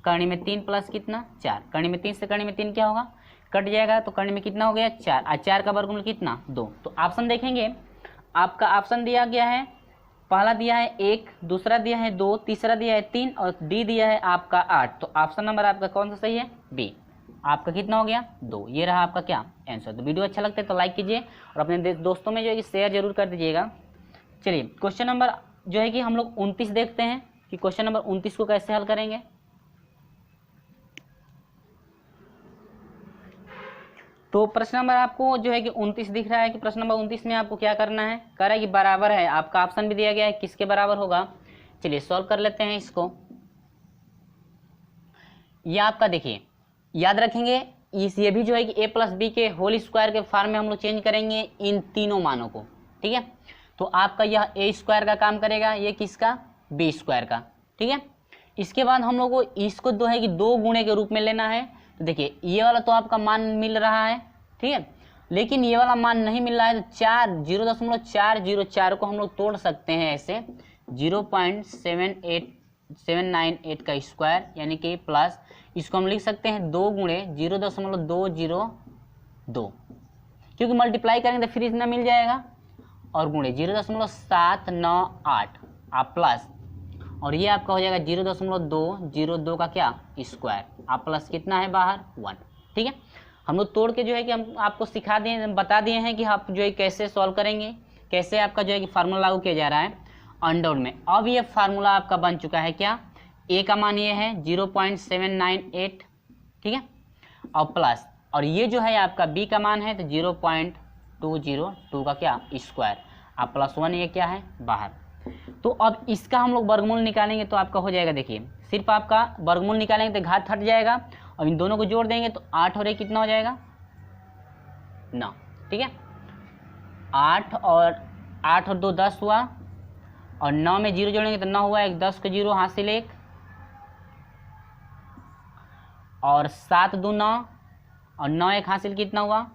Speaker 1: करणी में 3 प्लस कितना 4। करणी में 3 से करणी में 3 क्या होगा कट जाएगा तो करणी में कितना हो गया 4 और 4 का वर्गमूल कितना 2। तो ऑप्शन देखेंगे आपका ऑप्शन दिया गया है, पहला दिया है 1, दूसरा दिया है 2, तीसरा दिया है 3 और डी दिया है आपका 8। तो ऑप्शन नंबर आपका कौन सा सही है बी। आपका कितना हो गया 2। ये रहा आपका क्या आंसर। तो वीडियो अच्छा लगता है तो लाइक कीजिए और अपने दोस्तों में जो है शेयर जरूर कर दीजिएगा। चलिए क्वेश्चन नंबर जो है कि हम लोग 29 देखते हैं कि क्वेश्चन नंबर 29 को कैसे हल करेंगे। तो प्रश्न नंबर आपको जो है कि 29 दिख रहा है कि प्रश्न नंबर 29 में आपको क्या करना है, कह रहा है कि बराबर है, आपका ऑप्शन भी दिया गया है किसके बराबर होगा। चलिए सॉल्व कर लेते हैं इसको। ये आपका देखिए याद रखेंगे ये भी जो है कि a प्लस बी के होल स्क्वायर के फॉर्म में हम लोग चेंज करेंगे इन तीनों मानों को। ठीक है, तो आपका यह a स्क्वायर का काम करेगा, ये किसका b स्क्वायर का। ठीक है, इसके बाद हम लोग को इसको दो है कि 2 गुणे के रूप में लेना है। तो देखिए ये वाला तो आपका मान मिल रहा है, ठीक है, लेकिन ये वाला मान नहीं मिल रहा है तो 0.404 को हम लोग तोड़ सकते हैं ऐसे 0.798 का स्क्वायर यानी कि प्लस इसको हम लिख सकते हैं 2 गुणे 0.202 क्योंकि मल्टीप्लाई करेंगे तो फिर इतना मिल जाएगा और गुणे 0.798 आप प्लस, और ये आपका हो जाएगा 0.202 का क्या स्क्वायर, आप प्लस कितना है बाहर 1। ठीक है, हम लोग तोड़ के जो है कि हम आपको सिखा दिए, बता दिए हैं कि आप जो है कैसे सॉल्व करेंगे, कैसे आपका जो है कि फार्मूला लागू किया जा रहा है अंडर में। अब ये फार्मूला आपका बन चुका है क्या, ए का मान ये है 0.798, ठीक है, और प्लस, और ये जो है आपका बी का मान है तो 0.202 का क्या स्क्वायर, आप प्लस 1 ये क्या है बाहर। तो अब इसका हम लोग वर्गमूल निकालेंगे तो आपका हो जाएगा, देखिए सिर्फ आपका वर्गमूल निकालेंगे तो घात हट जाएगा, और इन दोनों को जोड़ देंगे तो 8 और 1 कितना हो जाएगा 9। ठीक है, 8 और 2 10 हुआ, और 9 में 0 जोड़ेंगे तो 9 हुआ, 1 10 को 0 हासिल 1, और 7 2 9, और 9 1 हासिल कितना हुआ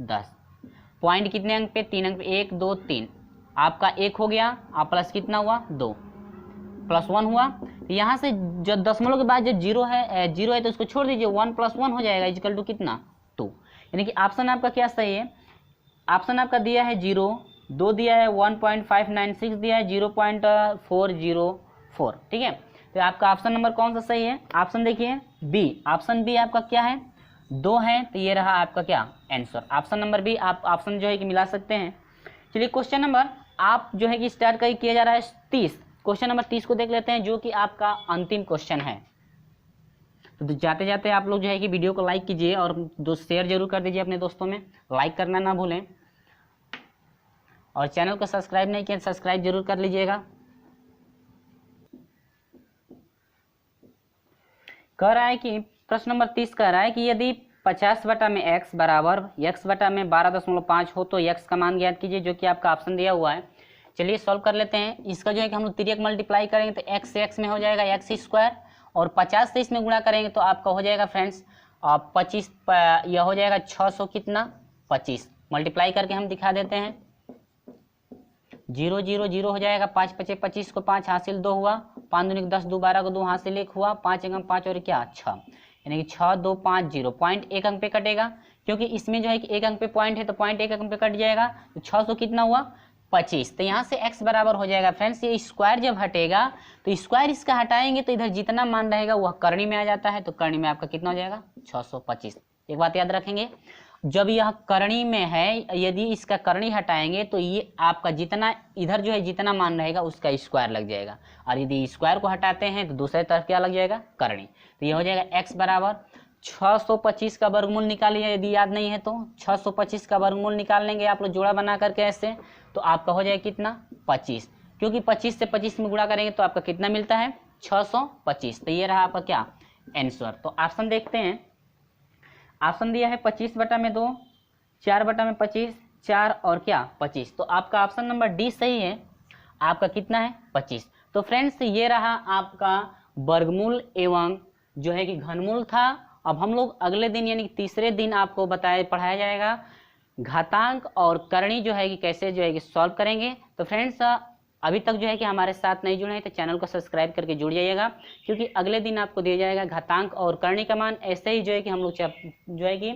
Speaker 1: 10। पॉइंट कितने अंक पे, 3 अंक पे, 1 2 3, आपका 1 हो गया, आप प्लस कितना हुआ 2, प्लस 1 हुआ। यहाँ से जो दशमलव के बाद जब 0 है तो उसको छोड़ दीजिए, 1 + 1 हो जाएगा इक्वल टू कितना 2, यानी कि ऑप्शन आपका क्या सही है, ऑप्शन आपका दिया है 0, 2 दिया है 1.596 दिया है 0.404। ठीक है, तो आपका ऑप्शन नंबर कौन सा सही है, ऑप्शन देखिए बी, ऑप्शन बी आपका क्या है 2 है, तो ये रहा आपका क्या आंसर, ऑप्शन नंबर बी। आप ऑप्शन जो है कि मिला सकते हैं। चलिए क्वेश्चन नंबर आप जो है कि स्टार्ट किया जा रहा है 30, क्वेश्चन नंबर 30 को देख लेते हैं, जो कि आपका अंतिम क्वेश्चन है। तो जाते जाते आप लोग जो है कि वीडियो को लाइक कीजिए और शेयर जरूर कर दीजिए अपने दोस्तों में, लाइक करना ना भूलें, और चैनल को सब्सक्राइब नहीं किया सब्सक्राइब जरूर कर लीजिएगा। कह रहा है कि प्रश्न नंबर 30 कह रहा है कि यदि 50 में x बराबर x बटा में 12.5 हो तो x का मान ज्ञात कीजिए, जो कि आपका ऑप्शन दिया हुआ है। चलिए सॉल्व कर लेते हैं। इसका जो है कि हम लोग तिर्यक मल्टीप्लाई करेंगे तो x से x में हो जाएगा x², और 50 से इसमें गुणा करेंगे तो आपका हो जाएगा फ्रेंड्स 25, यह हो जाएगा 600 कितना 25, मल्टीप्लाई करके हम दिखा देते हैं, 0 0 0 हो जाएगा, 5 5 25 को 5 हासिल 2 हुआ, 5 दूनी 10 2 12 को 2 हासिल 1 हुआ, 5 1 5 और क्या 6, यानी कि 6 2 5 0, पॉइंट 1 अंक पे कटेगा, क्योंकि इसमें जो है कि 1 अंक पे पॉइंट है तो पॉइंट 1 अंक पे कट जाएगा, तो 600 कितना हुआ 25। तो यहाँ से x बराबर हो जाएगा फ्रेंड्स, ये स्क्वायर जब हटेगा तो स्क्वायर इसका हटाएंगे तो इधर जितना मान रहेगा वह करनी में आ जाता है, तो करनी में आपका कितना हो जाएगा 625। एक बात याद रखेंगे, जब यह करनी में है, यदि इसका करनी हटाएंगे तो ये आपका जितना इधर जो है जितना मान रहेगा उसका स्क्वायर लग जाएगा, और यदि स्क्वायर को हटाते हैं तो दूसरे तरफ क्या लग जाएगा करनी। तो ये हो जाएगा x बराबर 625 का वर्गमूल निकालिए, यदि याद नहीं है तो 625 का वर्गमूल निकाल लेंगे आप लोग जोड़ा बना करके ऐसे, तो आपका हो जाएगा कितना 25, क्योंकि 25 से 25 में गुणा करेंगे तो आपका कितना मिलता है 625। तो ये रहा आपका क्या आंसर। तो ऑप्शन देखते हैं, ऑप्शन दिया है 25 बटा में 2, 4 बटा में 25, 4 और क्या 25, तो आपका ऑप्शन नंबर डी सही है, आपका कितना है 25। तो फ्रेंड्स ये रहा आपका वर्गमूल एवं जो है कि घनमूल था। अब हम लोग अगले दिन यानी तीसरे दिन आपको पढ़ाया जाएगा घातांक और करणी जो है कि कैसे जो है कि सॉल्व करेंगे। तो फ्रेंड्स अभी तक जो है कि हमारे साथ नहीं जुड़े हैं तो चैनल को सब्सक्राइब करके जुड़ जाइएगा, क्योंकि अगले दिन आपको दिया जाएगा घातांक और करणी का मान। ऐसे ही जो है कि हम लोग जो है कि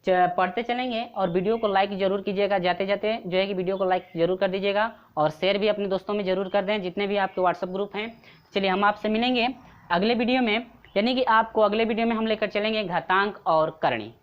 Speaker 1: पढ़ते चलेंगे, और वीडियो को लाइक जरूर कीजिएगा, जाते जाते जो है कि वीडियो को लाइक जरूर कर दीजिएगा, और शेयर भी अपने दोस्तों में जरूर कर दें जितने भी आपके व्हाट्सएप ग्रुप हैं। चलिए हम आपसे मिलेंगे अगले वीडियो में, यानी कि आपको अगले वीडियो में हम लेकर चलेंगे घातांक और करणी।